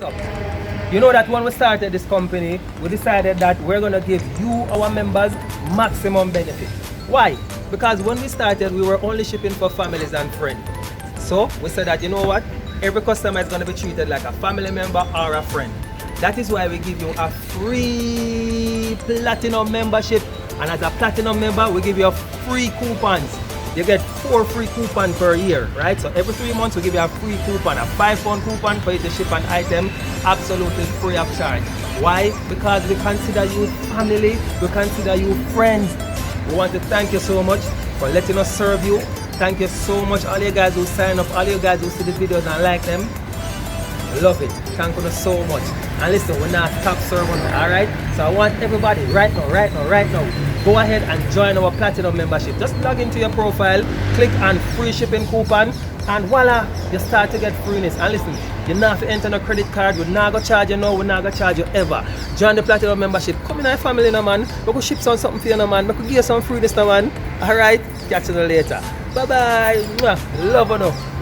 up. You know that when we started this company, we decided that we're going to give you, our members, maximum benefit. Why? Because when we started, we were only shipping for families and friends. So we said that, you know what? Every customer is going to be treated like a family member or a friend. That is why we give you a free platinum membership. And as a platinum member, we give you free coupons. You get 4 free coupons per year, right? So every 3 months we give you a free coupon, a £5 coupon for you to ship an item absolutely free of charge. Why? Because we consider you family, we consider you friends. We want to thank you so much for letting us serve you. Thank you so much, all you guys who sign up, all you guys who see the videos and like them. Love it. Thank you so much. And listen, we're not stop serving, alright? So I want everybody right now, go ahead and join our platinum membership. Just log into your profile, click on free shipping coupon, and voila, you start to get freeness. And listen, you not have to enter no credit card, we're not gonna charge you now, we're not gonna charge you ever. Join the platinum membership. Come in our family now, man. We could ship something for you now, man. We could give you some freeness now, man. Alright, catch you later. Bye bye. Love you now.